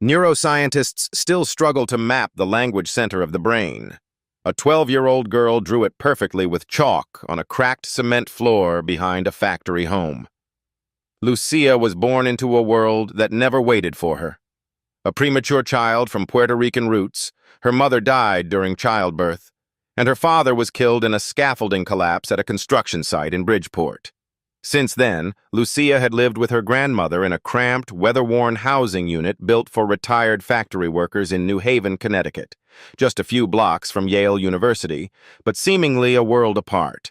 Neuroscientists still struggle to map the language center of the brain. A 12-year-old girl drew it perfectly with chalk on a cracked cement floor behind a factory home. Lucía was born into a world that never waited for her. A premature child from Puerto Rican roots, her mother died during childbirth, and her father was killed in a scaffolding collapse at a construction site in Bridgeport. Since then, Lucía had lived with her grandmother in a cramped, weather-worn housing unit built for retired factory workers in New Haven, Connecticut, just a few blocks from Yale University, but seemingly a world apart.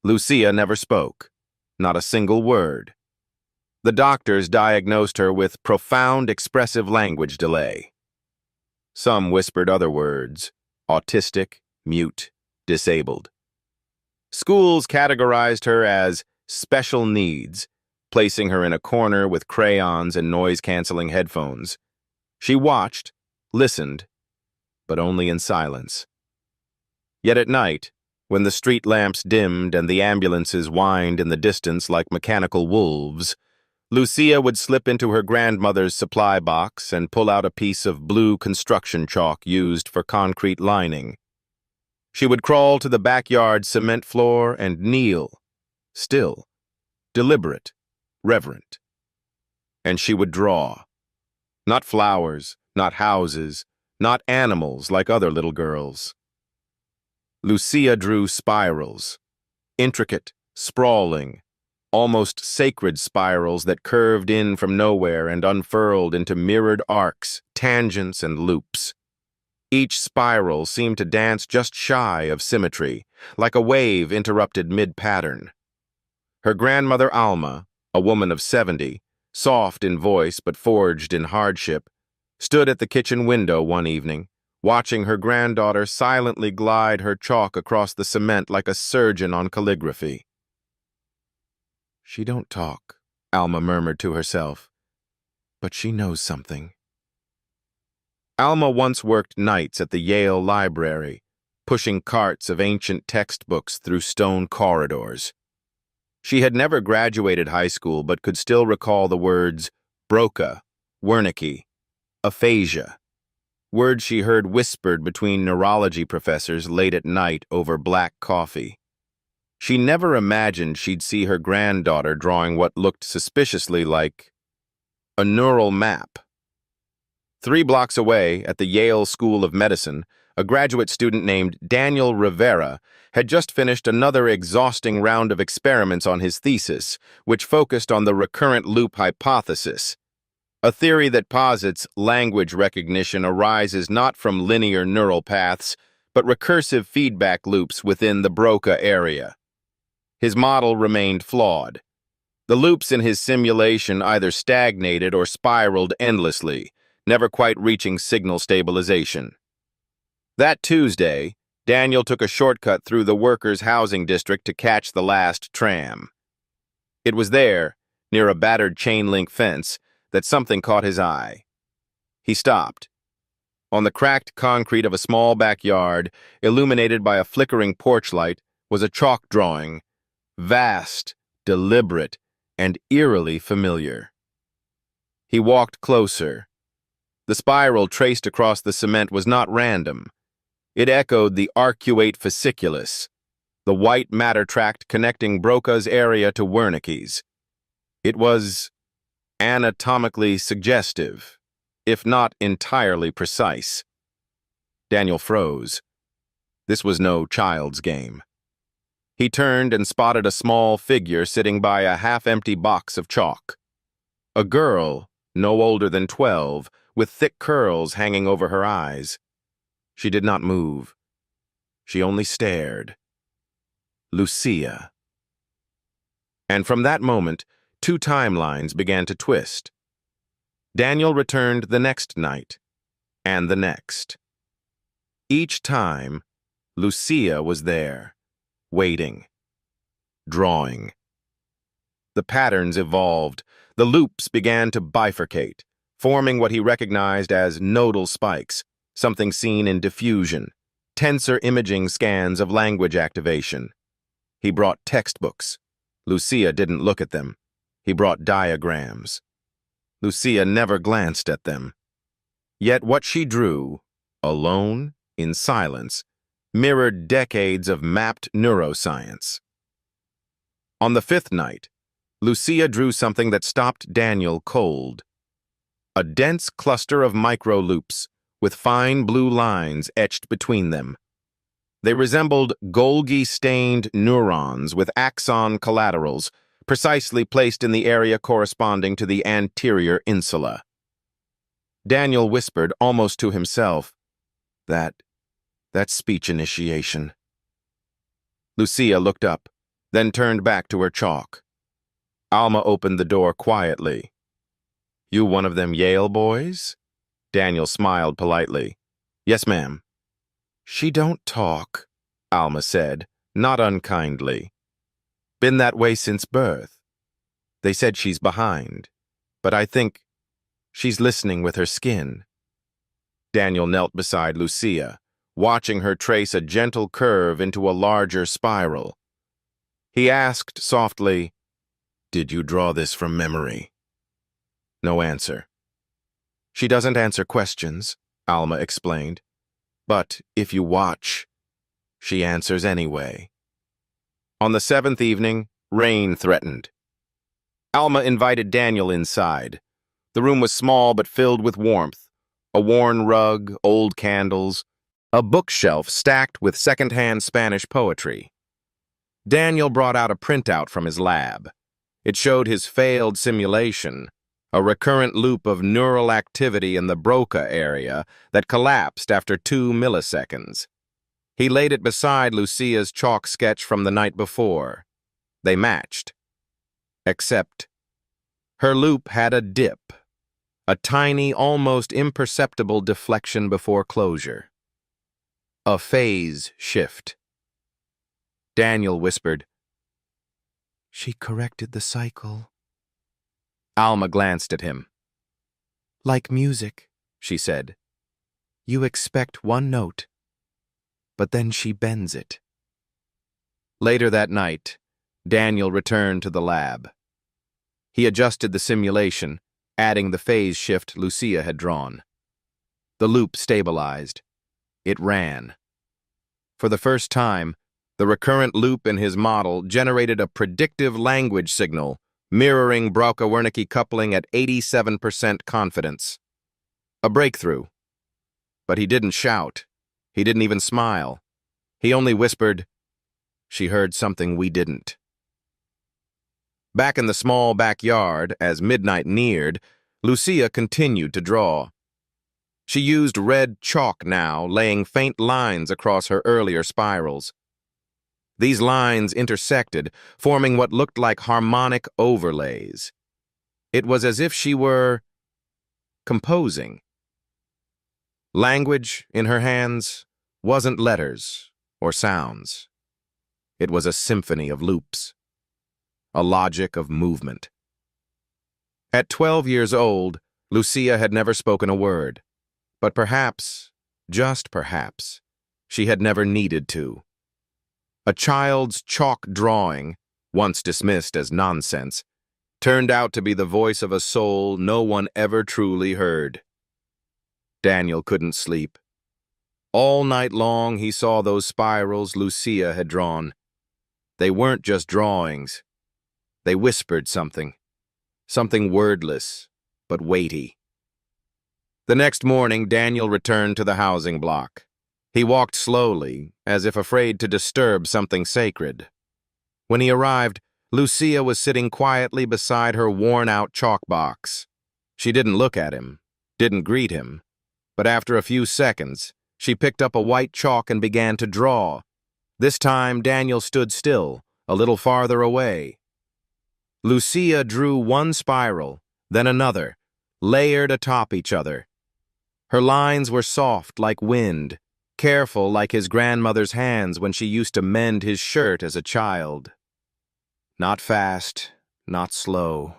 Lucía never spoke, not a single word. The doctors diagnosed her with profound expressive language delay. Some whispered other words: autistic, mute, disabled. Schools categorized her as special needs, placing her in a corner with crayons and noise-canceling headphones. She watched, listened, but only in silence. Yet at night, when the street lamps dimmed and the ambulances whined in the distance like mechanical wolves, Lucía would slip into her grandmother's supply box and pull out a piece of blue construction chalk used for concrete lining. She would crawl to the backyard cement floor and kneel, still, deliberate, reverent. And she would draw. Not flowers, not houses, not animals like other little girls. Lucía drew spirals, intricate, sprawling, almost sacred spirals that curved in from nowhere and unfurled into mirrored arcs, tangents, and loops. Each spiral seemed to dance just shy of symmetry, like a wave interrupted mid-pattern. Her grandmother Alma, a woman of 70, soft in voice but forged in hardship, stood at the kitchen window one evening, watching her granddaughter silently glide her chalk across the cement like a surgeon on calligraphy. "She don't talk," Alma murmured to herself, "but she knows something." Alma once worked nights at the Yale library, pushing carts of ancient textbooks through stone corridors. She had never graduated high school but could still recall the words Broca, Wernicke, aphasia, words she heard whispered between neurology professors late at night over black coffee. She never imagined she'd see her granddaughter drawing what looked suspiciously like a neural map. 3 blocks away, at the Yale School of Medicine, a graduate student named Daniel Rivera had just finished another exhausting round of experiments on his thesis, which focused on the recurrent loop hypothesis, a theory that posits language recognition arises not from linear neural paths, but recursive feedback loops within the Broca area. His model remained flawed. The loops in his simulation either stagnated or spiraled endlessly, never quite reaching signal stabilization. That Tuesday, Daniel took a shortcut through the workers' housing district to catch the last tram. It was there, near a battered chain-link fence, that something caught his eye. He stopped. On the cracked concrete of a small backyard, illuminated by a flickering porch light, was a chalk drawing, vast, deliberate, and eerily familiar. He walked closer. The spiral traced across the cement was not random. It echoed the arcuate fasciculus, the white matter tract connecting Broca's area to Wernicke's. It was anatomically suggestive, if not entirely precise. Daniel froze. This was no child's game. He turned and spotted a small figure sitting by a half-empty box of chalk. A girl, no older than 12, with thick curls hanging over her eyes. She did not move. She only stared. Lucía. And from that moment, 2 timelines began to twist. Daniel returned the next night, and the next. Each time, Lucía was there, waiting, drawing. The patterns evolved. The loops began to bifurcate, forming what he recognized as nodal spikes, something seen in diffusion, tensor imaging scans of language activation. He brought textbooks. Lucía didn't look at them. He brought diagrams. Lucía never glanced at them. Yet what she drew, alone, in silence, mirrored decades of mapped neuroscience. On the fifth night, Lucía drew something that stopped Daniel cold. A dense cluster of micro-loops, with fine blue lines etched between them. They resembled Golgi-stained neurons with axon collaterals, precisely placed in the area corresponding to the anterior insula. Daniel whispered, almost to himself, That's speech initiation. Lucía looked up, then turned back to her chalk. Alma opened the door quietly. "You one of them Yale boys?" Daniel smiled politely. "Yes, ma'am." "She don't talk," Alma said, not unkindly. "Been that way since birth. They said she's behind, but I think she's listening with her skin." Daniel knelt beside Lucía, watching her trace a gentle curve into a larger spiral. He asked softly, "Did you draw this from memory?" No answer. "She doesn't answer questions," Alma explained. "But if you watch, she answers anyway." On the seventh evening, rain threatened. Alma invited Daniel inside. The room was small but filled with warmth. A worn rug, old candles, a bookshelf stacked with second-hand Spanish poetry. Daniel brought out a printout from his lab. It showed his failed simulation, a recurrent loop of neural activity in the Broca area that collapsed after 2 milliseconds. He laid it beside Lucía's chalk sketch from the night before. They matched. Except her loop had a dip, a tiny, almost imperceptible deflection before closure. A phase shift. Daniel whispered, "She corrected the cycle." Alma glanced at him. "Like music," she said. "You expect one note, but then she bends it." Later that night, Daniel returned to the lab. He adjusted the simulation, adding the phase shift Lucía had drawn. The loop stabilized. It ran. For the first time, the recurrent loop in his model generated a predictive language signal, mirroring Broca-Wernicke coupling at 87% confidence. A breakthrough. But he didn't shout. He didn't even smile. He only whispered, "She heard something we didn't." Back in the small backyard, as midnight neared, Lucía continued to draw. She used red chalk now, laying faint lines across her earlier spirals. These lines intersected, forming what looked like harmonic overlays. It was as if she were composing. Language, in her hands, wasn't letters or sounds. It was a symphony of loops, a logic of movement. At 12 years old, Lucía had never spoken a word, but perhaps, just perhaps, she had never needed to. A child's chalk drawing, once dismissed as nonsense, turned out to be the voice of a soul no one ever truly heard. Daniel couldn't sleep. All night long he saw those spirals Lucía had drawn. They weren't just drawings. They whispered something wordless, but weighty. The next morning, Daniel returned to the housing block. He walked slowly, as if afraid to disturb something sacred. When he arrived, Lucía was sitting quietly beside her worn-out chalk box. She didn't look at him, didn't greet him, but after a few seconds, she picked up a white chalk and began to draw. This time, Daniel stood still, a little farther away. Lucía drew one spiral, then another, layered atop each other. Her lines were soft like wind, careful like his grandmother's hands when she used to mend his shirt as a child. Not fast, not slow.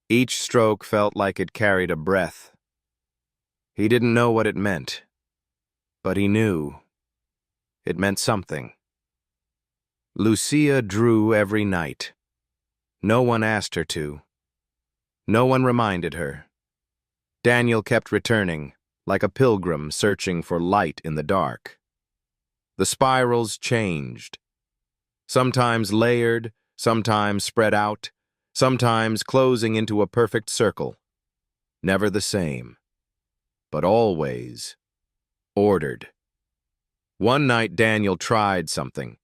Each stroke felt like it carried a breath. He didn't know what it meant, but he knew. It meant something. Lucía drew every night. No one asked her to. No one reminded her. Daniel kept returning, like a pilgrim searching for light in the dark. The spirals changed, sometimes layered, sometimes spread out, sometimes closing into a perfect circle. Never the same, but always ordered. One night Daniel tried something.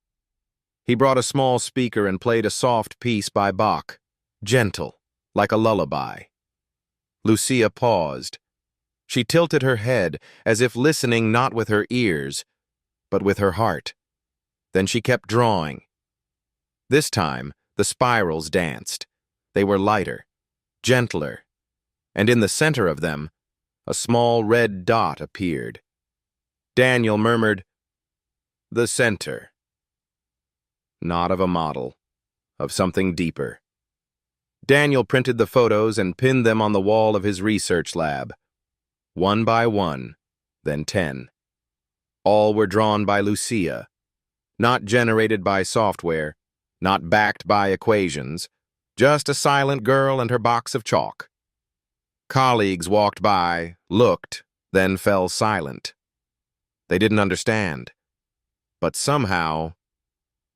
He brought a small speaker and played a soft piece by Bach, gentle, like a lullaby. Lucía paused. She tilted her head, as if listening not with her ears, but with her heart. Then she kept drawing. This time, the spirals danced. They were lighter, gentler, and in the center of them, a small red dot appeared. Daniel murmured, "The center." Not of a model, of something deeper. Daniel printed the photos and pinned them on the wall of his research lab. One by one, then 10. All were drawn by Lucía, not generated by software, not backed by equations, just a silent girl and her box of chalk. Colleagues walked by, looked, then fell silent. They didn't understand, but somehow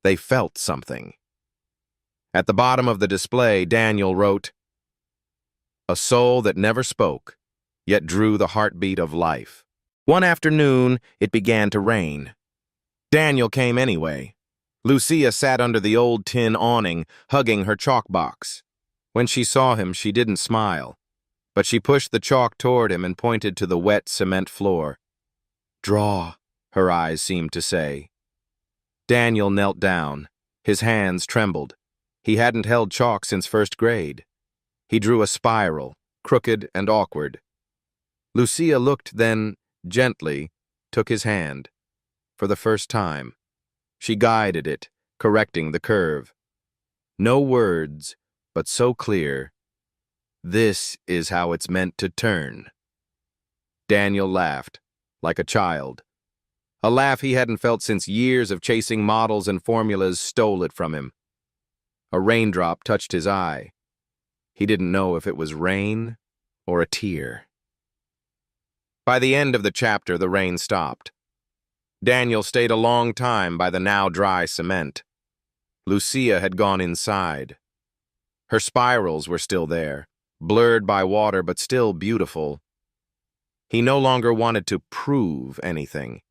they felt something. At the bottom of the display, Daniel wrote, "A soul that never spoke, yet drew the heartbeat of life." One afternoon, it began to rain. Daniel came anyway. Lucía sat under the old tin awning, hugging her chalk box. When she saw him, she didn't smile, but she pushed the chalk toward him and pointed to the wet cement floor. "Draw," her eyes seemed to say. Daniel knelt down. His hands trembled. He hadn't held chalk since first grade. He drew a spiral, crooked and awkward. Lucía looked, then, gently, took his hand. For the first time, she guided it, correcting the curve. No words, but so clear. "This is how it's meant to turn." Daniel laughed, like a child. A laugh he hadn't felt since years of chasing models and formulas stole it from him. A raindrop touched his eye. He didn't know if it was rain or a tear. By the end of the chapter, the rain stopped. Daniel stayed a long time by the now dry cement. Lucía had gone inside. Her spirals were still there, blurred by water but still beautiful. He no longer wanted to prove anything.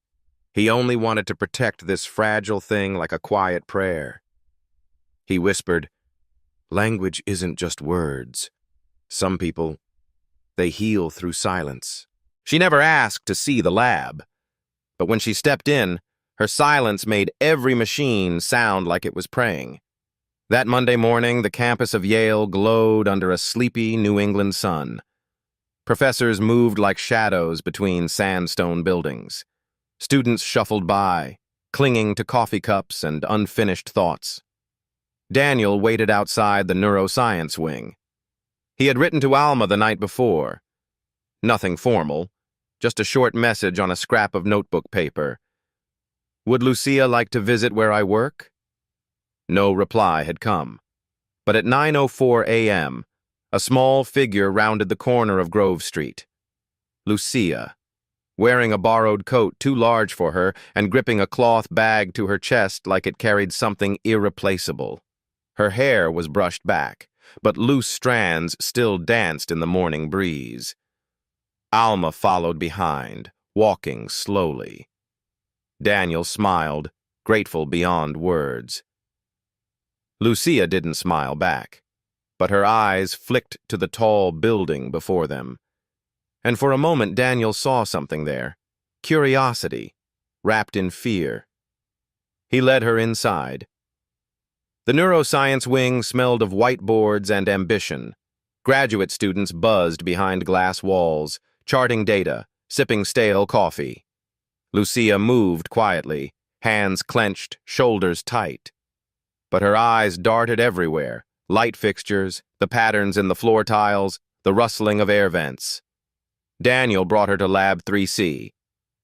He only wanted to protect this fragile thing like a quiet prayer. He whispered, "Language isn't just words. Some people, they heal through silence." She never asked to see the lab, but when she stepped in, her silence made every machine sound like it was praying. That Monday morning, the campus of Yale glowed under a sleepy New England sun. Professors moved like shadows between sandstone buildings. Students shuffled by, clinging to coffee cups and unfinished thoughts. Daniel waited outside the neuroscience wing. He had written to Alma the night before. Nothing formal, just a short message on a scrap of notebook paper. "Would Lucía like to visit where I work?" No reply had come. But at 9:04 a.m., a small figure rounded the corner of Grove Street. Lucía, wearing a borrowed coat too large for her and gripping a cloth bag to her chest like it carried something irreplaceable. Her hair was brushed back, but loose strands still danced in the morning breeze. Alma followed behind, walking slowly. Daniel smiled, grateful beyond words. Lucía didn't smile back, but her eyes flicked to the tall building before them. And for a moment Daniel saw something there, curiosity, wrapped in fear. He led her inside. The neuroscience wing smelled of whiteboards and ambition. Graduate students buzzed behind glass walls, charting data, sipping stale coffee. Lucía moved quietly, hands clenched, shoulders tight. But her eyes darted everywhere, light fixtures, the patterns in the floor tiles, the rustling of air vents. Daniel brought her to Lab 3C.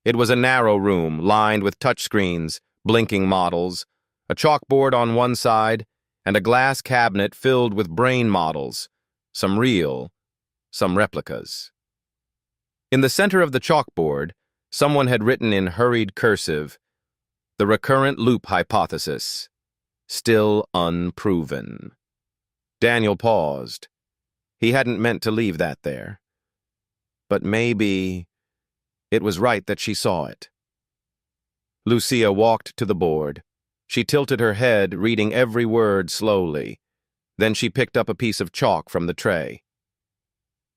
It was a narrow room lined with touchscreens, blinking models, a chalkboard on one side, and a glass cabinet filled with brain models, some real, some replicas. In the center of the chalkboard, someone had written in hurried cursive, "The recurrent loop hypothesis, still unproven." Daniel paused. He hadn't meant to leave that there. But maybe it was right that she saw it. Lucía walked to the board. She tilted her head, reading every word slowly. Then she picked up a piece of chalk from the tray.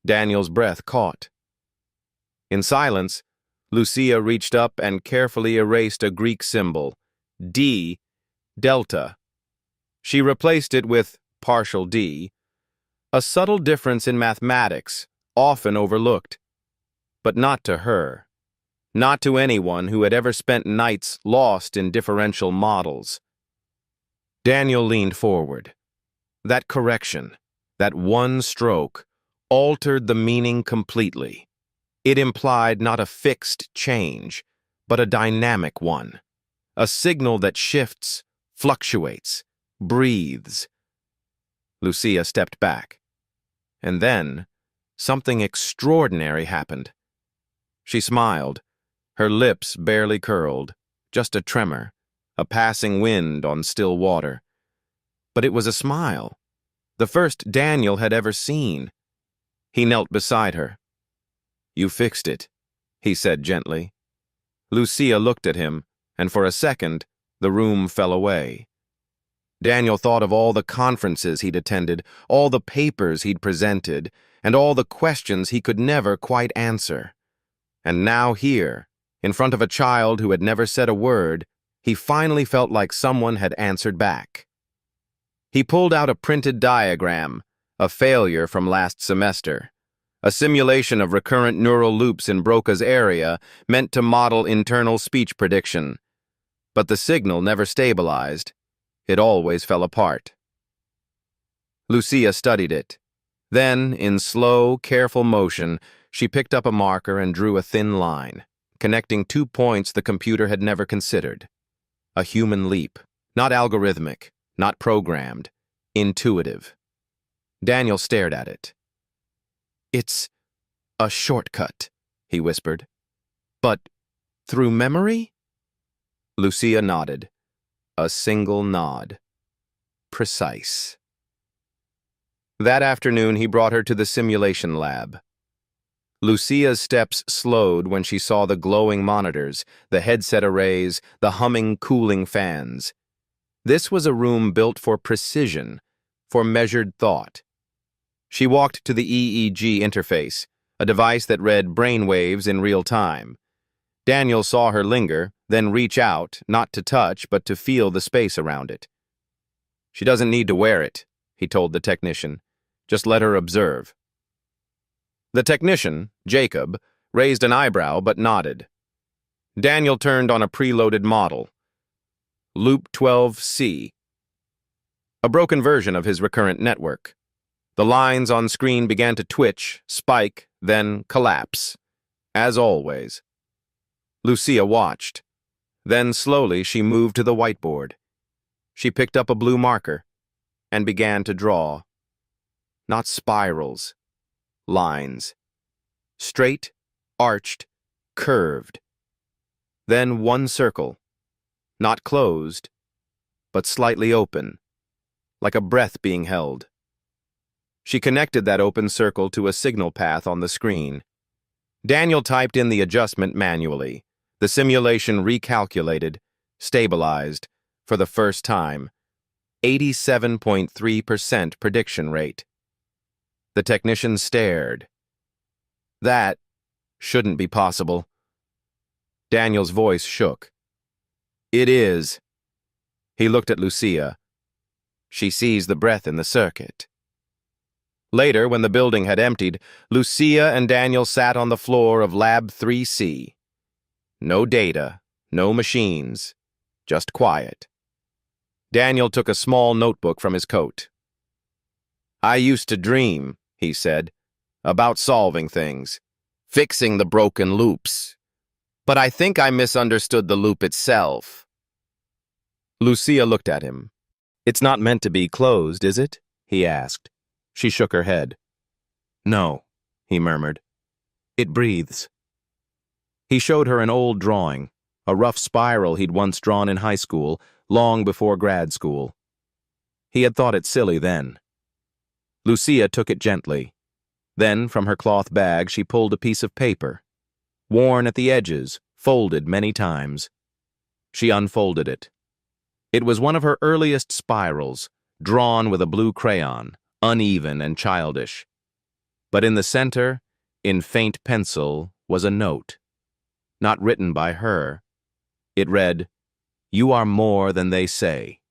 Daniel's breath caught. In silence, Lucía reached up and carefully erased a Greek symbol, D, delta. She replaced it with partial D, a subtle difference in mathematics, often overlooked. But not to her. Not to anyone who had ever spent nights lost in differential models. Daniel leaned forward. That correction, that one stroke, altered the meaning completely. It implied not a fixed change, but a dynamic one. A signal that shifts, fluctuates, breathes. Lucía stepped back. And then, something extraordinary happened. She smiled, her lips barely curled, just a tremor, a passing wind on still water. But it was a smile, the first Daniel had ever seen. He knelt beside her. "You fixed it," he said gently. Lucía looked at him, and for a second, the room fell away. Daniel thought of all the conferences he'd attended, all the papers he'd presented, and all the questions he could never quite answer. And now here, in front of a child who had never said a word, he finally felt like someone had answered back. He pulled out a printed diagram, a failure from last semester, a simulation of recurrent neural loops in Broca's area meant to model internal speech prediction. But the signal never stabilized. It always fell apart. Lucía studied it. Then, in slow, careful motion, she picked up a marker and drew a thin line, connecting 2 points the computer had never considered. A human leap, not algorithmic, not programmed, intuitive. Daniel stared at it. "It's a shortcut," he whispered. "But through memory?" Lucía nodded. A single nod. Precise. That afternoon, he brought her to the simulation lab. Lucía's steps slowed when she saw the glowing monitors, the headset arrays, the humming cooling fans. This was a room built for precision, for measured thought. She walked to the EEG interface, a device that read brainwaves in real time. Daniel saw her linger, then reach out, not to touch, but to feel the space around it. "She doesn't need to wear it," he told the technician. "Just let her observe." The technician, Jacob, raised an eyebrow but nodded. Daniel turned on a preloaded model. Loop 12C. A broken version of his recurrent network. The lines on screen began to twitch, spike, then collapse. As always. Lucía watched. Then slowly she moved to the whiteboard. She picked up a blue marker and began to draw. Not spirals. Lines. Straight, arched, curved. Then one circle. Not closed, but slightly open, like a breath being held. She connected that open circle to a signal path on the screen. Daniel typed in the adjustment manually. The simulation recalculated, stabilized, for the first time. 87.3% prediction rate. The technician stared. That shouldn't be possible. Daniel's voice shook. "It is." He looked at Lucía. "She sees the breath in the circuit." Later, when the building had emptied, Lucía and Daniel sat on the floor of Lab 3C. No data, no machines, just quiet. Daniel took a small notebook from his coat. "I used to dream," he said, "about solving things, fixing the broken loops. But I think I misunderstood the loop itself." Lucía looked at him. "It's not meant to be closed, is it?" he asked. She shook her head. "No," he murmured. It breathes. He showed her an old drawing, a rough spiral he'd once drawn in high school, long before grad school. He had thought it silly then. Lucía took it gently. Then, from her cloth bag, she pulled a piece of paper, worn at the edges, folded many times. She unfolded it. It was one of her earliest spirals, drawn with a blue crayon, uneven and childish. But in the center, in faint pencil, was a note. Not written by her. It read, "You are more than they say."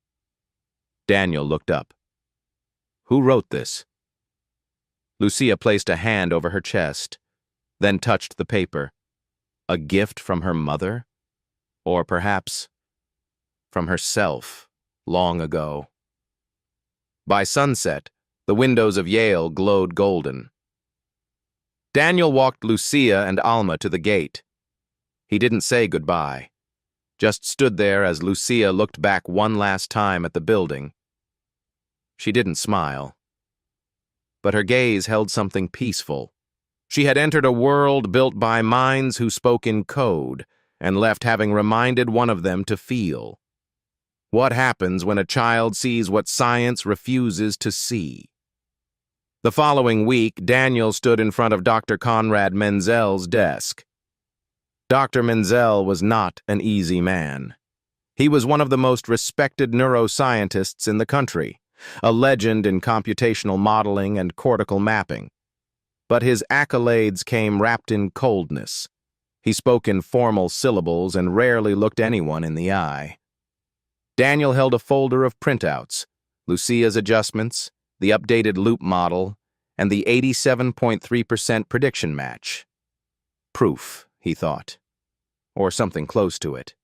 Daniel looked up. Who wrote this? Lucía placed a hand over her chest, then touched the paper. A gift from her mother? Or perhaps from herself, long ago. By sunset, the windows of Yale glowed golden. Daniel walked Lucía and Alma to the gate. He didn't say goodbye, just stood there as Lucía looked back one last time at the building. She didn't smile, but her gaze held something peaceful. She had entered a world built by minds who spoke in code and left having reminded one of them to feel. What happens when a child sees what science refuses to see? The following week, Daniel stood in front of Dr. Conrad Menzel's desk. Dr. Menzel was not an easy man. He was one of the most respected neuroscientists in the country, a legend in computational modeling and cortical mapping. But his accolades came wrapped in coldness. He spoke in formal syllables and rarely looked anyone in the eye. Daniel held a folder of printouts, Lucía's adjustments, the updated loop model, and the 87.3% prediction match. Proof, he thought, or something close to it.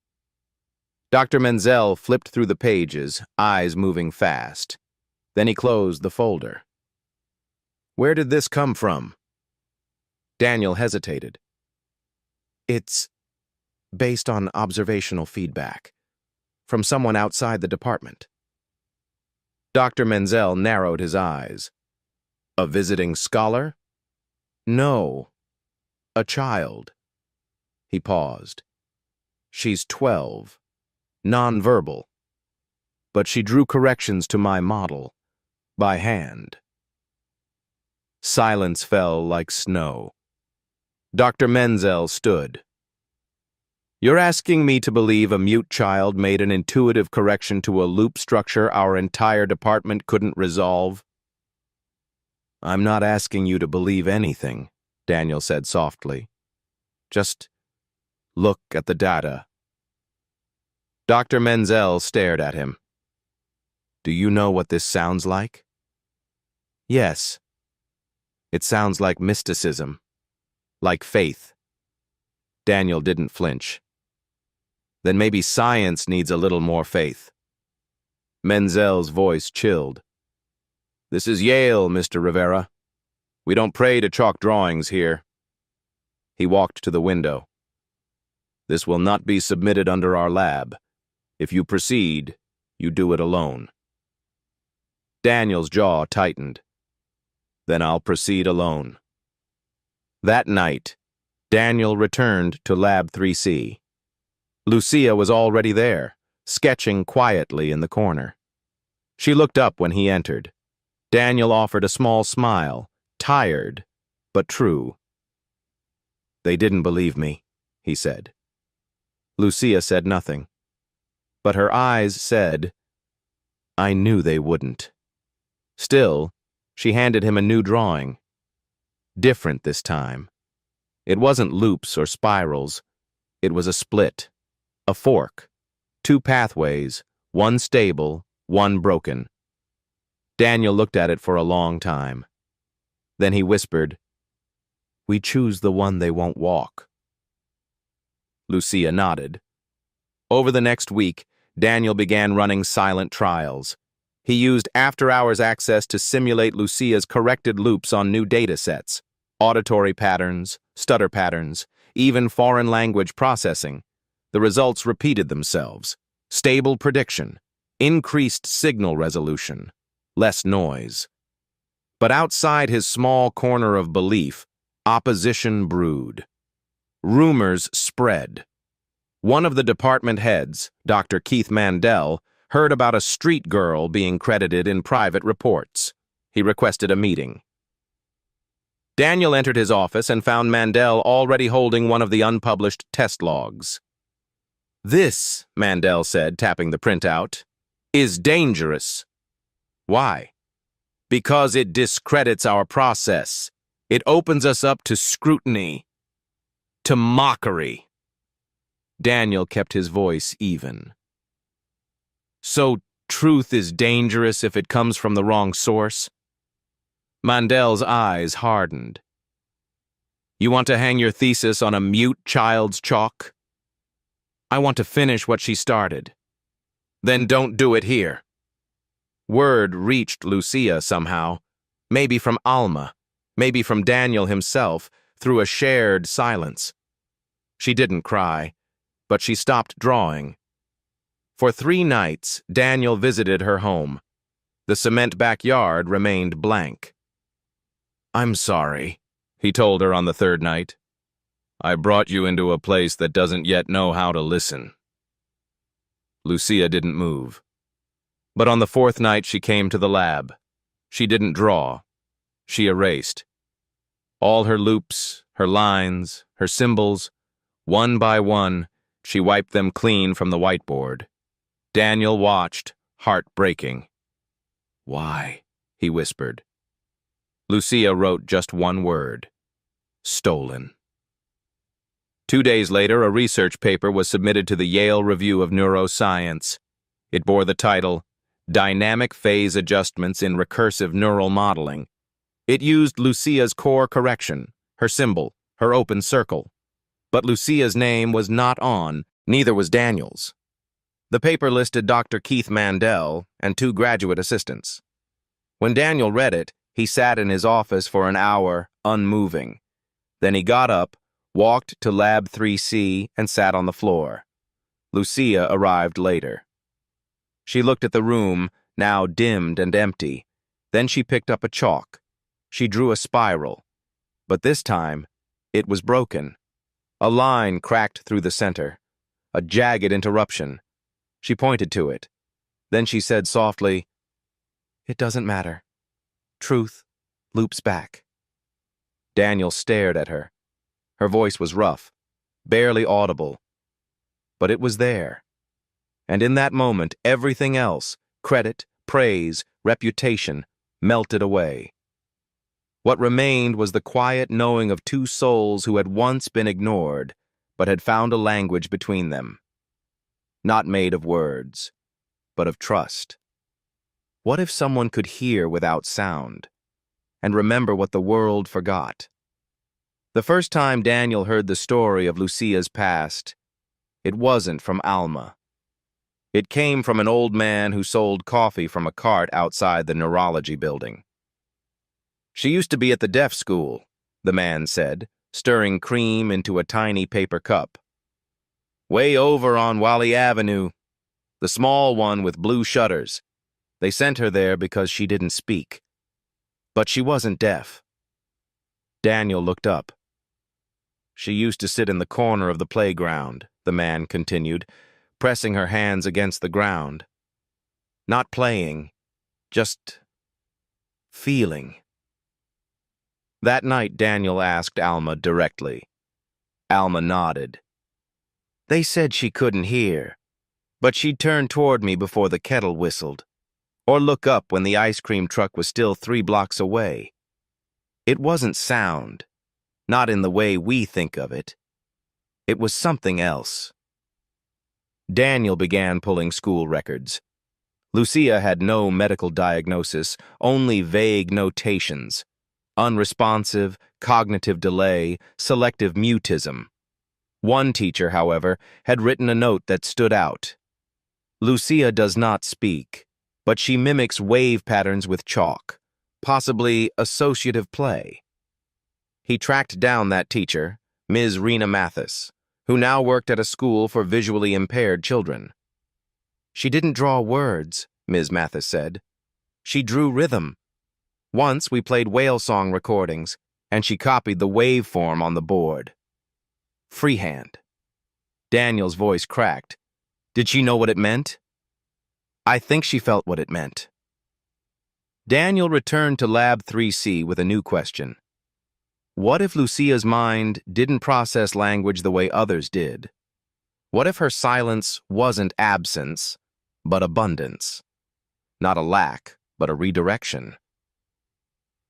Dr. Menzel flipped through the pages, eyes moving fast. Then he closed the folder. Where did this come from? Daniel hesitated. It's based on observational feedback from someone outside the department. Dr. Menzel narrowed his eyes. A visiting scholar? No, a child. He paused. She's 12, nonverbal, but she drew corrections to my model, by hand. Silence fell like snow. Dr. Menzel stood. You're asking me to believe a mute child made an intuitive correction to a loop structure our entire department couldn't resolve? I'm not asking you to believe anything, Daniel said softly. Just look at the data. Dr. Menzel stared at him. Do you know what this sounds like? Yes. It sounds like mysticism, like faith. Daniel didn't flinch. Then maybe science needs a little more faith. Menzel's voice chilled. This is Yale, Mr. Rivera. We don't pray to chalk drawings here. He walked to the window. This will not be submitted under our lab. If you proceed, you do it alone. Daniel's jaw tightened. Then I'll proceed alone. That night, Daniel returned to Lab 3C. Lucía was already there, sketching quietly in the corner. She looked up when he entered. Daniel offered a small smile, tired, but true. They didn't believe me, he said. Lucía said nothing, but her eyes said, I knew they wouldn't. Still, she handed him a new drawing. Different this time. It wasn't loops or spirals. It was a split, a fork, two pathways, one stable, one broken. Daniel looked at it for a long time. Then he whispered, We choose the one they won't walk. Lucía nodded. Over the next week, Daniel began running silent trials. He used after-hours access to simulate Lucía's corrected loops on new data sets, auditory patterns, stutter patterns, even foreign language processing. The results repeated themselves. Stable prediction, increased signal resolution, less noise. But outside his small corner of belief, Opposition brewed. Rumors spread. One of the department heads, Dr. Keith Mandel, heard about a street girl being credited in private reports. He requested a meeting. Daniel entered his office and found Mandel already holding one of the unpublished test logs. "This," Mandel said, tapping the printout, "is dangerous." "Why?" "Because it discredits our process. It opens us up to scrutiny, to mockery." Daniel kept his voice even. "So truth is dangerous if it comes from the wrong source?" Mandel's eyes hardened. "You want to hang your thesis on a mute child's chalk?" "I want to finish what she started." "Then don't do it here." Word reached Lucía somehow, maybe from Alma, maybe from Daniel himself, through a shared silence. She didn't cry, but she stopped drawing. For 3 nights, Daniel visited her home. The cement backyard remained blank. "I'm sorry," he told her on the 3rd night. "I brought you into a place that doesn't yet know how to listen." Lucía didn't move. But on the 4th night she came to the lab. She didn't draw. She erased. All her loops, her lines, her symbols, one by one, she wiped them clean from the whiteboard. Daniel watched, heart breaking. "Why?" he whispered. Lucía wrote just one word: stolen. 2 days later, a research paper was submitted to the Yale Review of Neuroscience. It bore the title, "Dynamic Phase Adjustments in Recursive Neural Modeling." It used Lucía's core correction, her symbol, her open circle. But Lucía's name was not on, neither was Daniel's. The paper listed Dr. Keith Mandel and 2 graduate assistants. When Daniel read it, he sat in his office for an hour, unmoving. Then he got up, walked to Lab 3C, and sat on the floor. Lucía arrived later. She looked at the room, now dimmed and empty. Then she picked up a chalk. She drew a spiral. But this time, it was broken. A line cracked through the center. A jagged interruption. She pointed to it. Then she said softly, "It doesn't matter. Truth loops back." Daniel stared at her. Her voice was rough, barely audible. But it was there. And in that moment, everything else, credit, praise, reputation, melted away. What remained was the quiet knowing of 2 souls who had once been ignored, but had found a language between them. Not made of words, but of trust. What if someone could hear without sound, and remember what the world forgot? The first time Daniel heard the story of Lucía's past, it wasn't from Alma. It came from an old man who sold coffee from a cart outside the neurology building. "She used to be at the deaf school," the man said, stirring cream into a tiny paper cup. "Way over on Wally Avenue, the small one with blue shutters. They sent her there because she didn't speak. But she wasn't deaf." Daniel looked up. "She used to sit in the corner of the playground," the man continued, pressing her hands against the ground. "Not playing, just feeling." That night, Daniel asked Alma directly. Alma nodded. "They said she couldn't hear, but she'd turn toward me before the kettle whistled, or look up when the ice cream truck was still 3 blocks away. It wasn't sound, not in the way we think of it. It was something else." Daniel began pulling school records. Lucía had no medical diagnosis, only vague notations. Unresponsive, cognitive delay, selective mutism. One teacher, however, had written a note that stood out. "Lucía does not speak, but she mimics wave patterns with chalk, possibly associative play." He tracked down that teacher, Ms. Rena Mathis, who now worked at a school for visually impaired children. "She didn't draw words," Ms. Mathis said. "She drew rhythm. Once we played whale song recordings, and she copied the waveform on the board. Freehand. Daniel's voice cracked. Did she know what it meant? I think she felt what it meant. Daniel returned to Lab 3C with a new question. What if Lucia's mind didn't process language the way others did? What if her silence wasn't absence, but abundance? Not a lack, but a redirection.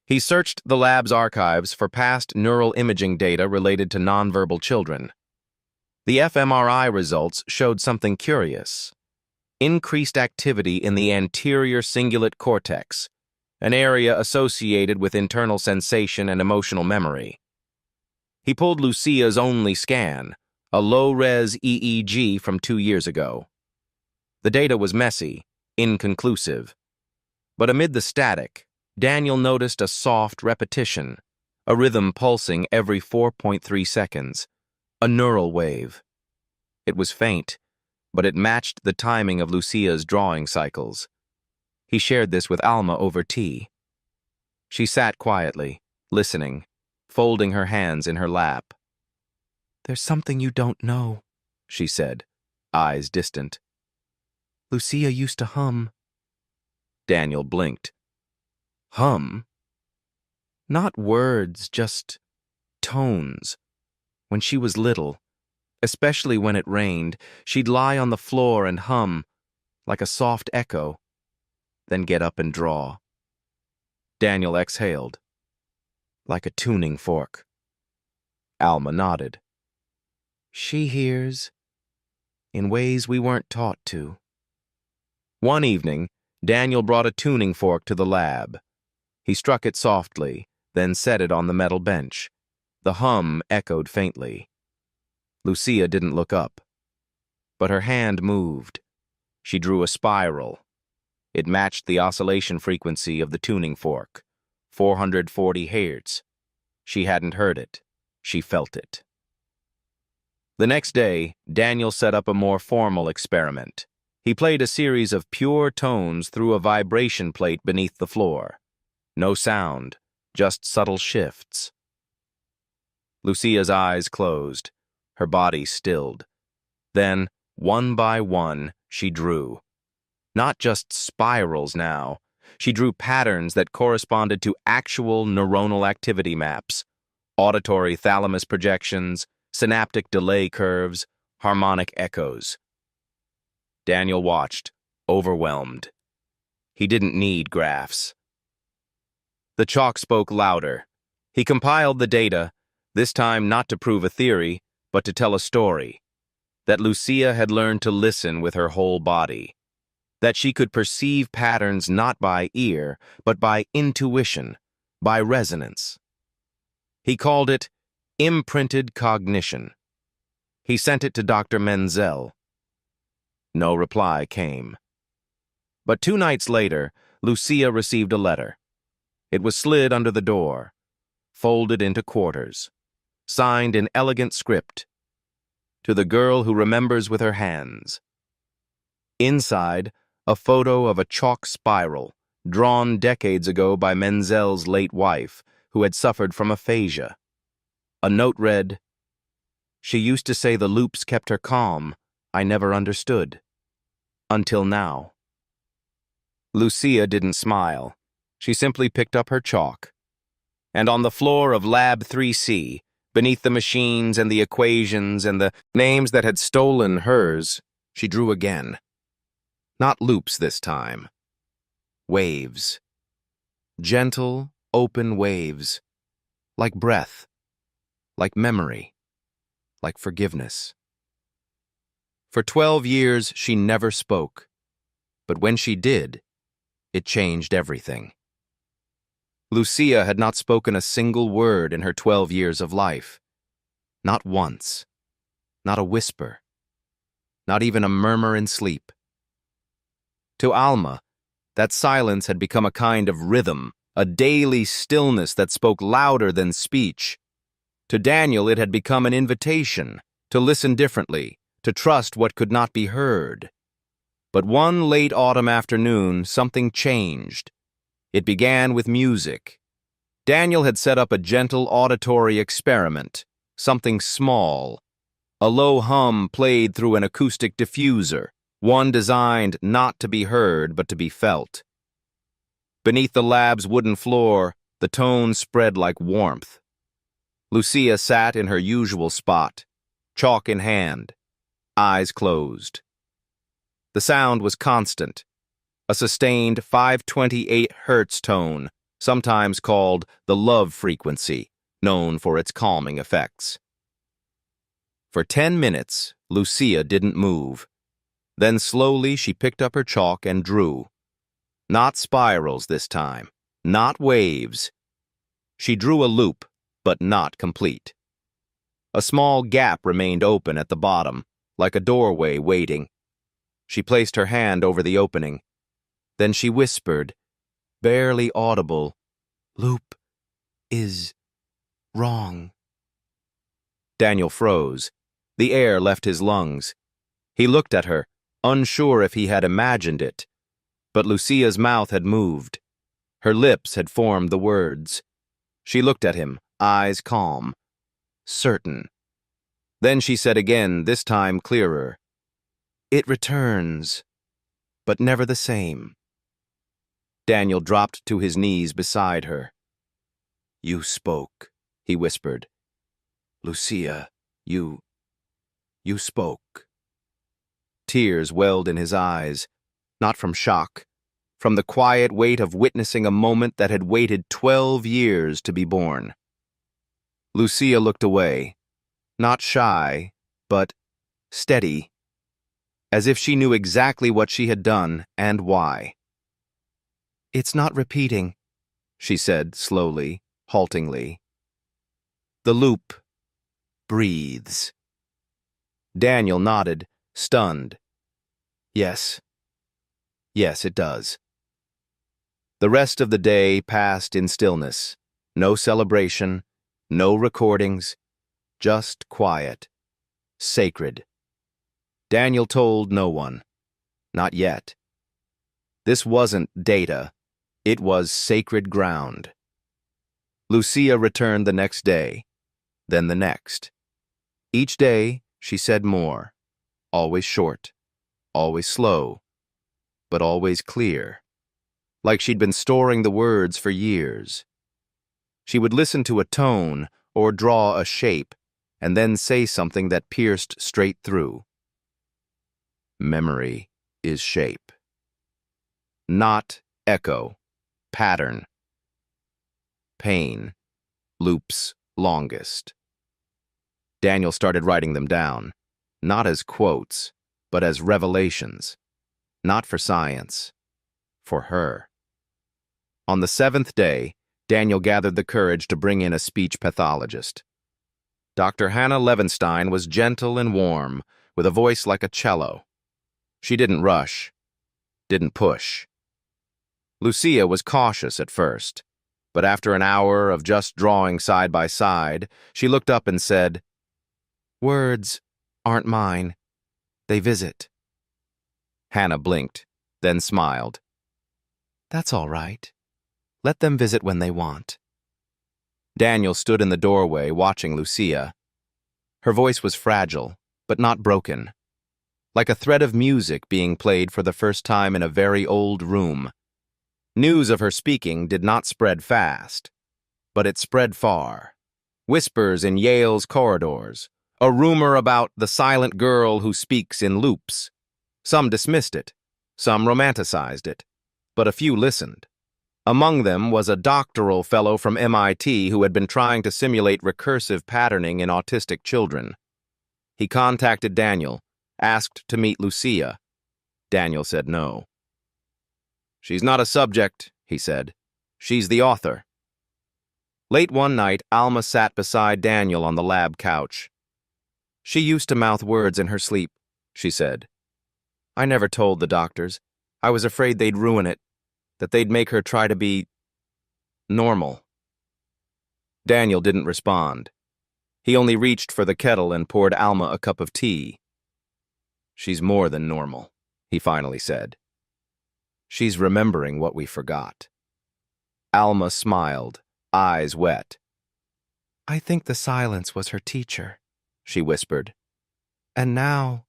He searched the lab's archives for past neural imaging data related to nonverbal children. The fMRI results showed something curious. Increased activity in the anterior cingulate cortex, an area associated with internal sensation and emotional memory. He pulled Lucia's only scan, a low-res EEG from 2 years ago. The data was messy, inconclusive. But amid the static, Daniel noticed a soft repetition, a rhythm pulsing every 4.3 seconds, a neural wave. It was faint, but it matched the timing of Lucia's drawing cycles. He shared this with Alma over tea. She sat quietly, listening, folding her hands in her lap. There's something you don't know, she said, eyes distant. Lucia used to hum. Daniel blinked. Hum? Not words, just tones. When she was little, especially when it rained, she'd lie on the floor and hum, like a soft echo, then get up and draw. Daniel exhaled, like a tuning fork. Alma nodded. She hears in ways we weren't taught to. One evening, Daniel brought a tuning fork to the lab. He struck it softly, then set it on the metal bench. The hum echoed faintly. Lucia didn't look up, but her hand moved. She drew a spiral. It matched the oscillation frequency of the tuning fork, 440 Hz. She hadn't heard it. She felt it. The next day, Daniel set up a more formal experiment. He played a series of pure tones through a vibration plate beneath the floor. No sound, just subtle shifts. Lucia's eyes closed, her body stilled. Then, one by one, she drew. Not just spirals now. She drew patterns that corresponded to actual neuronal activity maps, auditory thalamus projections, synaptic delay curves, harmonic echoes. Daniel watched, overwhelmed. He didn't need graphs. The chalk spoke louder. He compiled the data, this time not to prove a theory, but to tell a story. That Lucia had learned to listen with her whole body. That she could perceive patterns not by ear, but by intuition, by resonance. He called it imprinted cognition. He sent it to Dr. Menzel. No reply came. But 2 nights later, Lucia received a letter. It was slid under the door, folded into quarters, signed in elegant script, to the girl who remembers with her hands. Inside, a photo of a chalk spiral, drawn decades ago by Menzel's late wife, who had suffered from aphasia. A note read, "She used to say the loops kept her calm. I never understood. Until now." Lucia didn't smile. She simply picked up her chalk. And on the floor of Lab 3C, beneath the machines and the equations and the names that had stolen hers, she drew again. Not loops this time. Waves. Gentle, open waves. Like breath. Like memory. Like forgiveness. For 12 years, she never spoke. But when she did, it changed everything. Lucia had not spoken a single word in her 12 years of life. Not once. Not a whisper. Not even a murmur in sleep. To Alma, that silence had become a kind of rhythm, a daily stillness that spoke louder than speech. To Daniel, it had become an invitation to listen differently, to trust what could not be heard. But one late autumn afternoon, something changed. It began with music. Daniel had set up a gentle auditory experiment, something small. A low hum played through an acoustic diffuser, one designed not to be heard but to be felt. Beneath the lab's wooden floor, the tone spread like warmth. Lucía sat in her usual spot, chalk in hand, eyes closed. The sound was constant, a sustained 528 Hz tone, sometimes called the love frequency, known for its calming effects. For 10 minutes, Lucía didn't move. Then slowly she picked up her chalk and drew. Not spirals this time, not waves. She drew a loop, but not complete. A small gap remained open at the bottom, like a doorway waiting. She placed her hand over the opening. Then she whispered, barely audible, "Loop is wrong." Daniel froze. The air left his lungs. He looked at her, unsure if he had imagined it. But Lucía's mouth had moved. Her lips had formed the words. She looked at him, eyes calm, certain. Then she said again, this time clearer, "It returns, but never the same." Daniel dropped to his knees beside her. "You spoke," he whispered. "Lucía, you spoke." Tears welled in his eyes, not from shock, from the quiet weight of witnessing a moment that had waited 12 years to be born. Lucía looked away, not shy, but steady, as if she knew exactly what she had done and why. "It's not repeating," she said slowly, haltingly. "The loop breathes." Daniel nodded, stunned. Yes, it does." The rest of the day passed in stillness. No celebration, no recordings, just quiet, sacred. Daniel told no one. Not yet. This wasn't data. It was sacred ground. Lucía returned the next day, then the next. Each day, she said more, always short, always slow, but always clear, like she'd been storing the words for years. She would listen to a tone or draw a shape, and then say something that pierced straight through. Memory is shape. Not echo, pattern. Pain, loop's longest. Daniel started writing them down, not as quotes, but as revelations. Not for science, for her. On the 7th day, Daniel gathered the courage to bring in a speech pathologist. Dr. Hannah Levenstein was gentle and warm, with a voice like a cello. She didn't rush, didn't push. Lucía was cautious at first, but after an hour of just drawing side by side, she looked up and said, "Words aren't mine. They visit." Hannah blinked, then smiled. "That's all right. Let them visit when they want." Daniel stood in the doorway watching Lucía. Her voice was fragile, but not broken, like a thread of music being played for the first time in a very old room. News of her speaking did not spread fast, but it spread far. Whispers in Yale's corridors, a rumor about the silent girl who speaks in loops. Some dismissed it, some romanticized it, but a few listened. Among them was a doctoral fellow from MIT who had been trying to simulate recursive patterning in autistic children. He contacted Daniel, asked to meet Lucía. Daniel said no. "She's not a subject," he said. "She's the author." Late one night, Alma sat beside Daniel on the lab couch. "She used to mouth words in her sleep," she said. "I never told the doctors. I was afraid they'd ruin it, that they'd make her try to be normal." Daniel didn't respond. He only reached for the kettle and poured Alma a cup of tea. "She's more than normal," he finally said. "She's remembering what we forgot." Alma smiled, eyes wet. I think the silence was her teacher, she whispered. And now,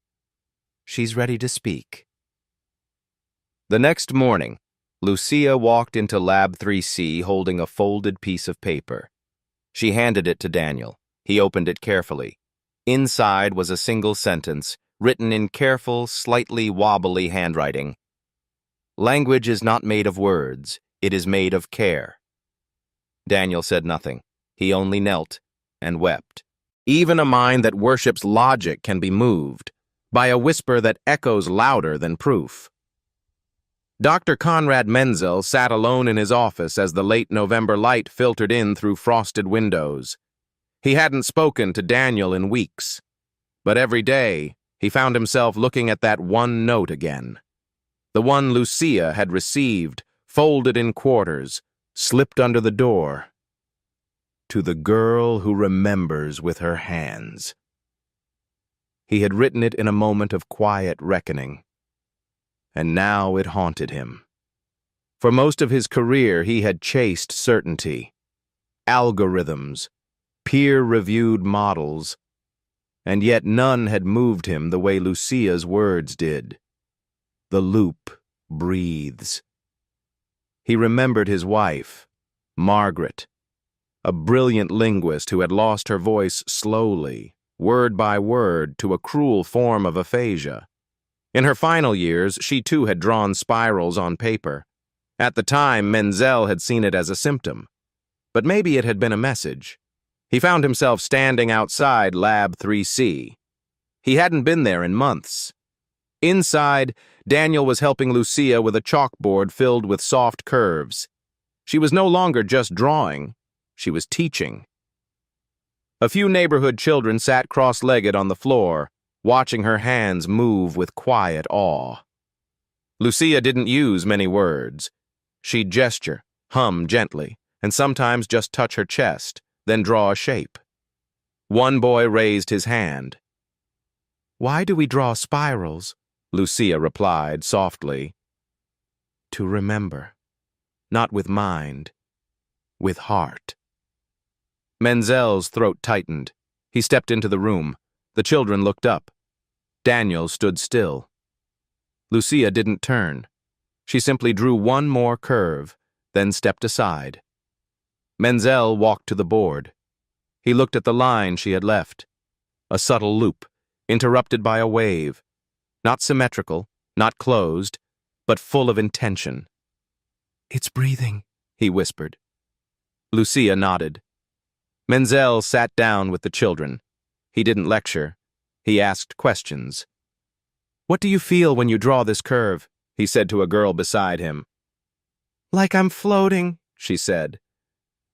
she's ready to speak. The next morning, Lucía walked into Lab 3C holding a folded piece of paper. She handed it to Daniel. He opened it carefully. Inside was a single sentence, written in careful, slightly wobbly handwriting. Language is not made of words, it is made of care. Daniel said nothing. He only knelt and wept. Even a mind that worships logic can be moved by a whisper that echoes louder than proof. Dr. Conrad Menzel sat alone in his office as the late November light filtered in through frosted windows. He hadn't spoken to Daniel in weeks, but every day he found himself looking at that one note again. The one Lucía had received, folded in quarters, slipped under the door. To the girl who remembers with her hands. He had written it in a moment of quiet reckoning, and now it haunted him. For most of his career, he had chased certainty, algorithms, peer-reviewed models, and yet none had moved him the way Lucía's words did. The loop breathes. He remembered his wife, Margaret, a brilliant linguist who had lost her voice slowly, word by word, to a cruel form of aphasia. In her final years, she too had drawn spirals on paper. At the time, Menzel had seen it as a symptom. But maybe it had been a message. He found himself standing outside Lab 3C. He hadn't been there in months. Inside, Daniel was helping Lucía with a chalkboard filled with soft curves. She was no longer just drawing. She was teaching. A few neighborhood children sat cross-legged on the floor, watching her hands move with quiet awe. Lucía didn't use many words. She'd gesture, hum gently, and sometimes just touch her chest, then draw a shape. One boy raised his hand. Why do we draw spirals? Lucía replied softly. To remember. Not with mind, with heart. Menzel's throat tightened. He stepped into the room. The children looked up. Daniel stood still. Lucía didn't turn. She simply drew one more curve, then stepped aside. Menzel walked to the board. He looked at the line she had left. A subtle loop, interrupted by a wave. Not symmetrical, not closed, but full of intention. It's breathing, he whispered. Lucía nodded. Menzel sat down with the children. He didn't lecture. He asked questions. What do you feel when you draw this curve? He said to a girl beside him. Like I'm floating, she said.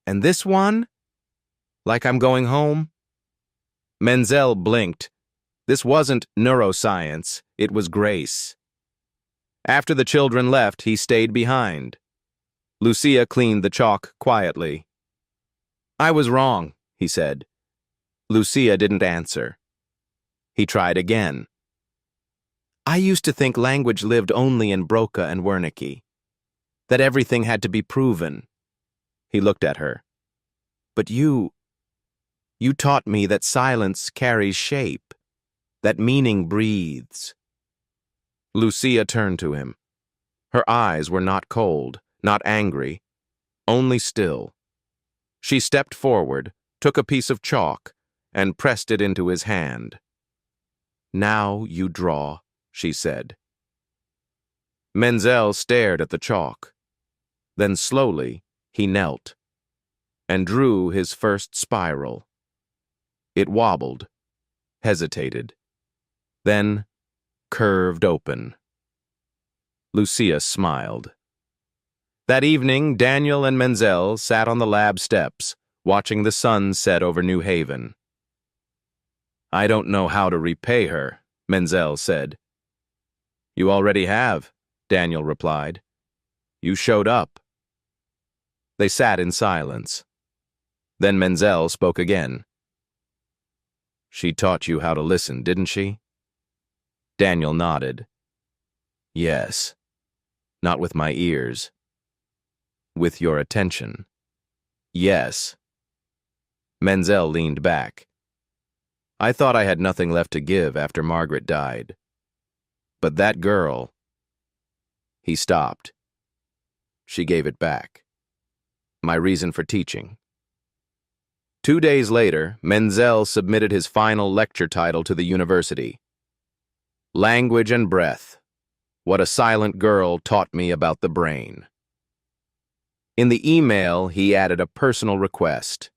And this one? Like I'm going home? Menzel blinked. This wasn't neuroscience, it was grace. After the children left, he stayed behind. Lucía cleaned the chalk quietly. I was wrong, he said. Lucía didn't answer. He tried again. I used to think language lived only in Broca and Wernicke, that everything had to be proven. He looked at her. But you taught me that silence carries shape, that meaning breathes. Lucía turned to him. Her eyes were not cold, not angry, only still. She stepped forward, took a piece of chalk, and pressed it into his hand. Now you draw, she said. Menzel stared at the chalk. Then slowly, he knelt and drew his first spiral. It wobbled, hesitated, then curved open. Lucía smiled. That evening, Daniel and Menzel sat on the lab steps, watching the sun set over New Haven. I don't know how to repay her, Menzel said. You already have, Daniel replied. You showed up. They sat in silence. Then Menzel spoke again. She taught you how to listen, didn't she? Daniel nodded. Yes. Not with my ears. With your attention. Yes. Menzel leaned back. I thought I had nothing left to give after Margaret died. But that girl... He stopped. She gave it back. My reason for teaching. 2 days later, Menzel submitted his final lecture title to the university. Language and Breath. What a Silent Girl Taught Me About the Brain. In the email, he added a personal request.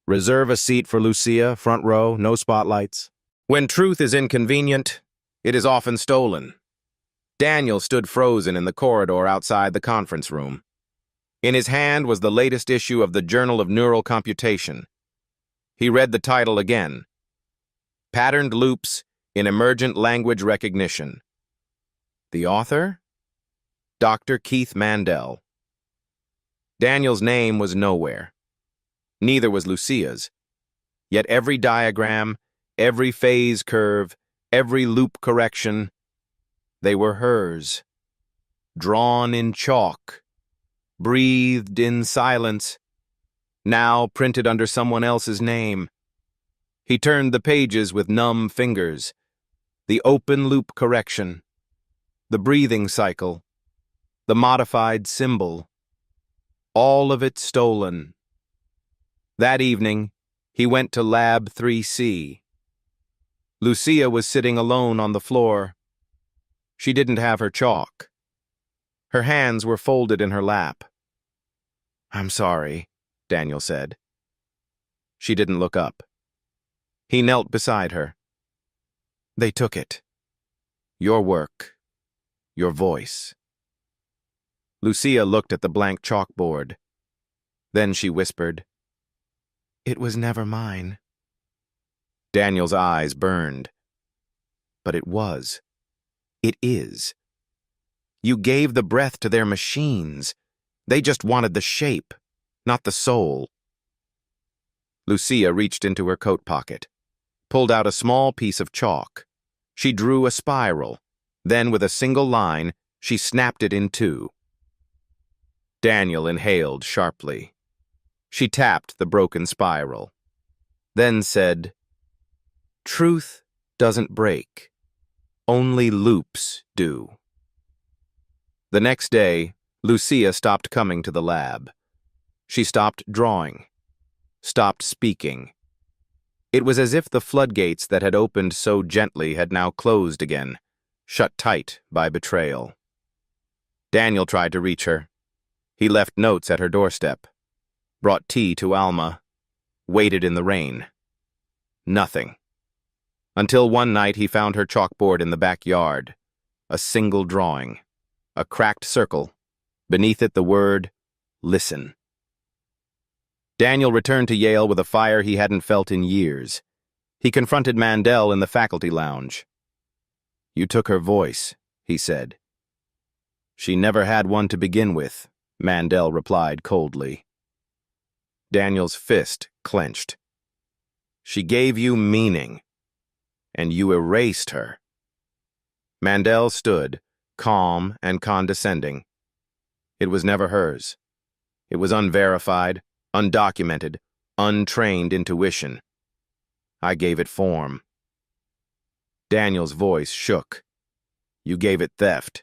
Reserve a seat for Lucía, front row, no spotlights. When truth is inconvenient, it is often stolen. Daniel stood frozen in the corridor outside the conference room. In his hand was the latest issue of the Journal of Neural Computation. He read the title again. Patterned Loops in Emergent Language Recognition. The author? Dr. Keith Mandel. Daniel's name was nowhere. Neither was Lucía's. Yet every diagram, every phase curve, every loop correction, they were hers. Drawn in chalk, breathed in silence, now printed under someone else's name. He turned the pages with numb fingers. The open loop correction, the breathing cycle, the modified symbol, all of it stolen. That evening, he went to Lab 3C. Lucía was sitting alone on the floor. She didn't have her chalk. Her hands were folded in her lap. I'm sorry, Daniel said. She didn't look up. He knelt beside her. They took it. Your work. Your voice. Lucía looked at the blank chalkboard. Then she whispered, It was never mine. Daniel's eyes burned. But it was. It is. You gave the breath to their machines. They just wanted the shape, not the soul. Lucía reached into her coat pocket, pulled out a small piece of chalk. She drew a spiral. Then, with a single line, she snapped it in two. Daniel inhaled sharply. She tapped the broken spiral, then said, Truth doesn't break. Only loops do. The next day, Lucía stopped coming to the lab. She stopped drawing, stopped speaking. It was as if the floodgates that had opened so gently had now closed again, shut tight by betrayal. Daniel tried to reach her. He left notes at her doorstep, brought tea to Alma, waited in the rain. Nothing. Until one night he found her chalkboard in the backyard, a single drawing, a cracked circle, beneath it the word, listen. Daniel returned to Yale with a fire he hadn't felt in years. He confronted Mandel in the faculty lounge. You took her voice, he said. She never had one to begin with, Mandel replied coldly. Daniel's fist clenched. She gave you meaning, and you erased her. Mandel stood, calm and condescending. It was never hers. It was unverified, undocumented, untrained intuition. I gave it form. Daniel's voice shook. You gave it theft.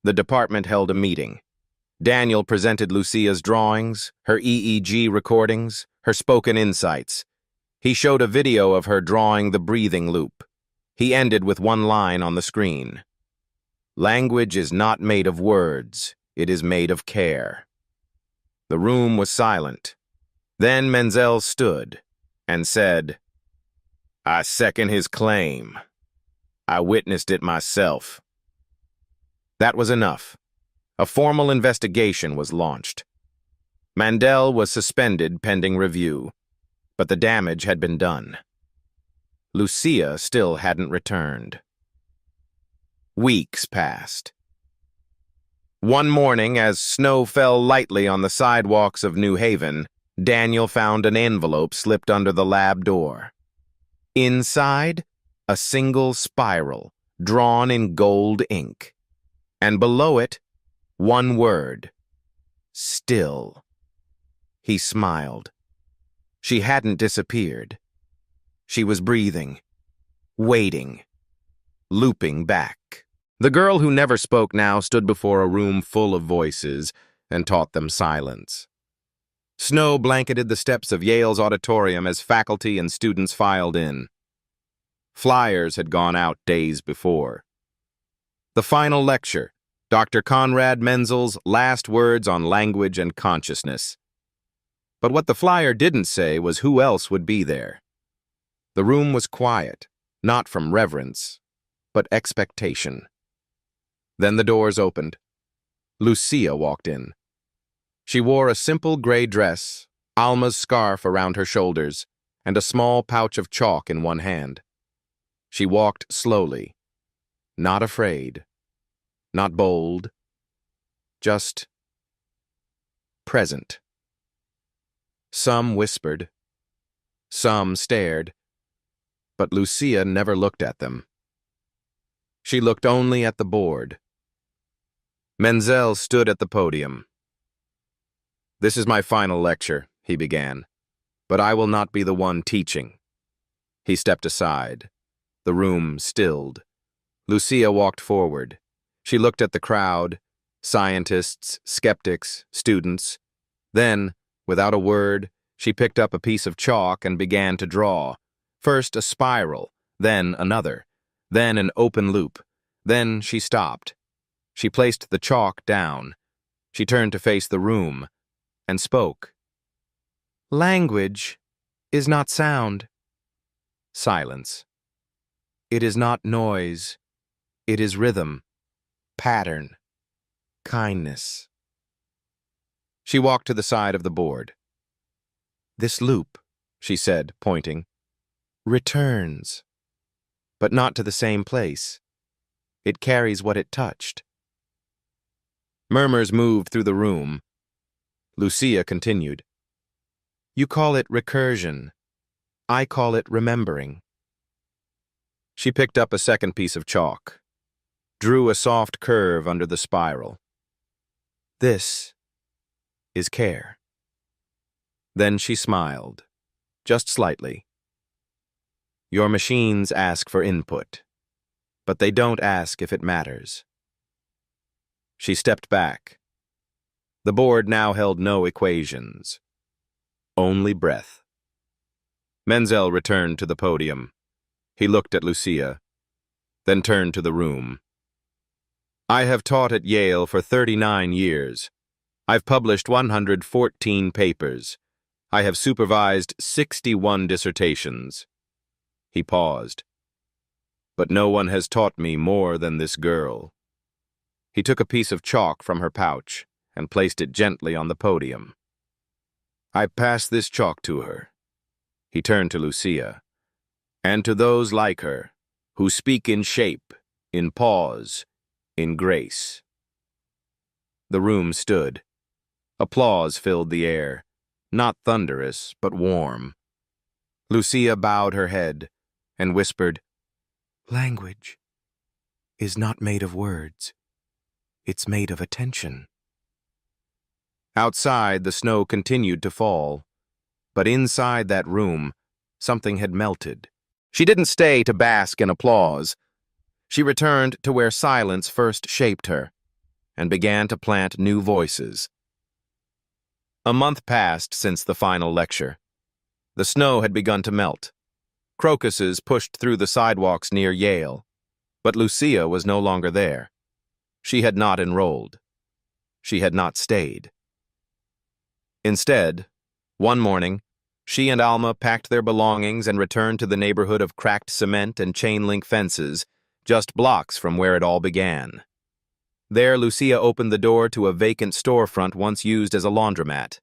The department held a meeting. Daniel presented Lucía's drawings, her EEG recordings, her spoken insights. He showed a video of her drawing the breathing loop. He ended with one line on the screen. Language is not made of words, it is made of care. The room was silent. Then Menzel stood and said, I second his claim. I witnessed it myself. That was enough. A formal investigation was launched. Mandel was suspended pending review, but the damage had been done. Lucía still hadn't returned. Weeks passed. One morning, as snow fell lightly on the sidewalks of New Haven, Daniel found an envelope slipped under the lab door. Inside, a single spiral, drawn in gold ink. And below it, one word, still. He smiled. She hadn't disappeared. She was breathing, waiting, looping back. The girl who never spoke now stood before a room full of voices and taught them silence. Snow blanketed the steps of Yale's auditorium as faculty and students filed in. Flyers had gone out days before. The final lecture, Dr. Conrad Menzel's last words on language and consciousness. But what the flyer didn't say was who else would be there. The room was quiet, not from reverence, but expectation. Then the doors opened. Lucía walked in. She wore a simple gray dress, Alma's scarf around her shoulders, and a small pouch of chalk in one hand. She walked slowly, not afraid, not bold, just present. Some whispered, some stared, but Lucía never looked at them. She looked only at the board. Menzel stood at the podium. "This is my final lecture," he began, "but I will not be the one teaching." He stepped aside. The room stilled. Lucía walked forward. She looked at the crowd, scientists, skeptics, students. Then, without a word, she picked up a piece of chalk and began to draw. First a spiral, then another, then an open loop. Then she stopped. She placed the chalk down. She turned to face the room and spoke. "Language is not sound." Silence. "It is not noise. It is rhythm, pattern, kindness." She walked to the side of the board. "This loop," she said, pointing, "returns, but not to the same place. It carries what it touched." Murmurs moved through the room. Lucía continued, "You call it recursion. I call it remembering." She picked up a second piece of chalk, drew a soft curve under the spiral. "This is care." Then she smiled, just slightly. "Your machines ask for input, but they don't ask if it matters." She stepped back. The board now held no equations, only breath. Menzel returned to the podium. He looked at Lucía, then turned to the room. "I have taught at Yale for 39 years. I've published 114 papers. I have supervised 61 dissertations." He paused. "But no one has taught me more than this girl." He took a piece of chalk from her pouch and placed it gently on the podium. "I pass this chalk to her." He turned to Lucía. "And to those like her, who speak in shape, in pause, in grace." The room stood. Applause filled the air, not thunderous, but warm. Lucía bowed her head and whispered, "Language is not made of words. It's made of attention." Outside, the snow continued to fall, but inside that room, something had melted. She didn't stay to bask in applause. She returned to where silence first shaped her, and began to plant new voices. A month passed since the final lecture. The snow had begun to melt. Crocuses pushed through the sidewalks near Yale, but Lucía was no longer there. She had not enrolled. She had not stayed. Instead, one morning, she and Alma packed their belongings and returned to the neighborhood of cracked cement and chain-link fences, just blocks from where it all began. There, Lucía opened the door to a vacant storefront once used as a laundromat.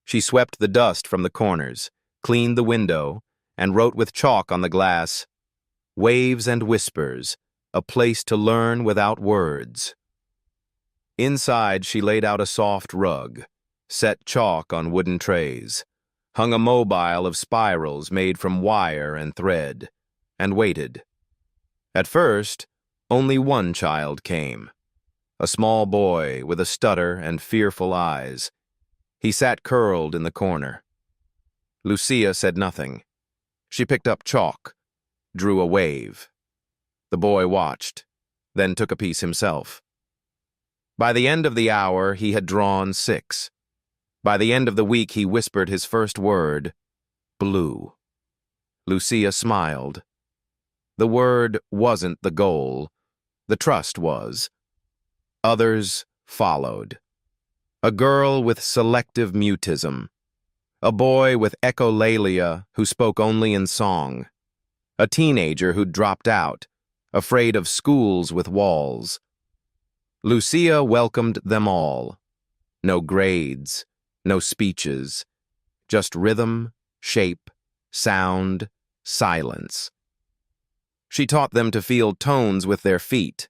She swept the dust from the corners, cleaned the window, and wrote with chalk on the glass, "Waves and Whispers, a place to learn without words." Inside, she laid out a soft rug, set chalk on wooden trays, hung a mobile of spirals made from wire and thread, and waited. At first, only one child came, a small boy with a stutter and fearful eyes. He sat curled in the corner. Lucía said nothing. She picked up chalk, drew a wave. The boy watched, then took a piece himself. By the end of the hour, he had drawn 6. By the end of the week, he whispered his first word, blue. Lucía smiled. The word wasn't the goal. The trust was. Others followed. A girl with selective mutism. A boy with echolalia who spoke only in song. A teenager who dropped out, afraid of schools with walls. Lucía welcomed them all. No grades, no speeches, just rhythm, shape, sound, silence. She taught them to feel tones with their feet,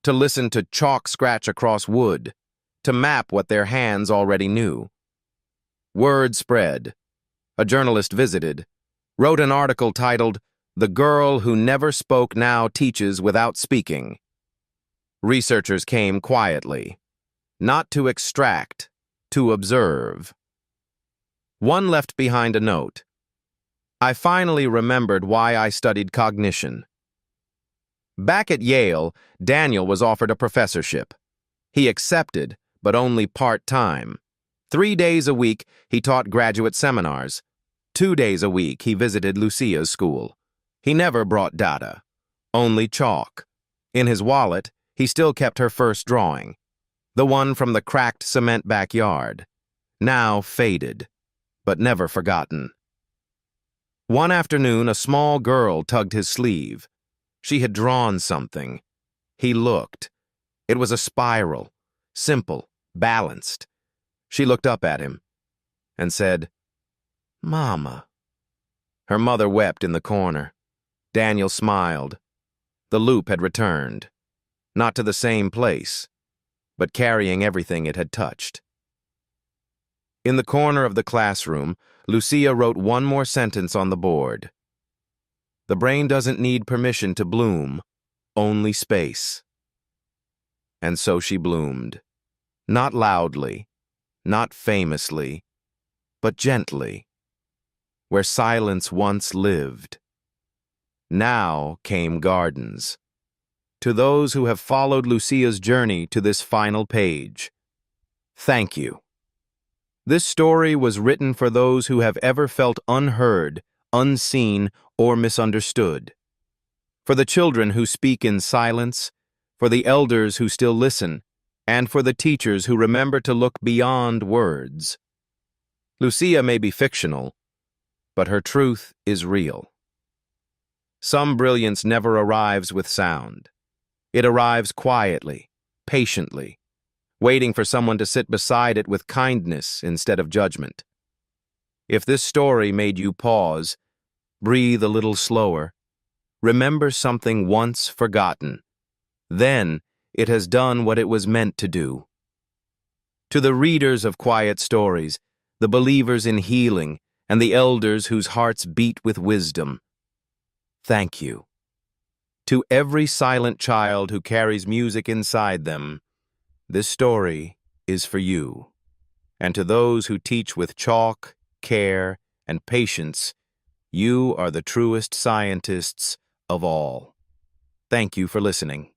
to listen to chalk scratch across wood, to map what their hands already knew. Word spread. A journalist visited, wrote an article titled, "The Girl Who Never Spoke Now Teaches Without Speaking." Researchers came quietly, not to extract, to observe. One left behind a note. I finally remembered why I studied cognition. Back at Yale, Daniel was offered a professorship. He accepted, but only part-time. 3 days a week, he taught graduate seminars. 2 days a week, he visited Lucía's school. He never brought data, only chalk. In his wallet, he still kept her first drawing, the one from the cracked cement backyard, now faded, but never forgotten. One afternoon, a small girl tugged his sleeve. She had drawn something. He looked. It was a spiral, simple, balanced. She looked up at him and said, "Mama." Her mother wept in the corner. Daniel smiled. The loop had returned, not to the same place, but carrying everything it had touched. In the corner of the classroom, Lucía wrote one more sentence on the board. The brain doesn't need permission to bloom, only space. And so she bloomed, not loudly, not famously, but gently, where silence once lived. Now came gardens. To those who have followed Lucía's journey to this final page, thank you. This story was written for those who have ever felt unheard, unseen, or misunderstood. For the children who speak in silence, for the elders who still listen, and for the teachers who remember to look beyond words. Lucía may be fictional, but her truth is real. Some brilliance never arrives with sound. It arrives quietly, patiently, waiting for someone to sit beside it with kindness instead of judgment. If this story made you pause, breathe a little slower, remember something once forgotten, then it has done what it was meant to do. To the readers of quiet stories, the believers in healing, and the elders whose hearts beat with wisdom, thank you. To every silent child who carries music inside them, this story is for you. And to those who teach with chalk, care, and patience, you are the truest scientists of all. Thank you for listening.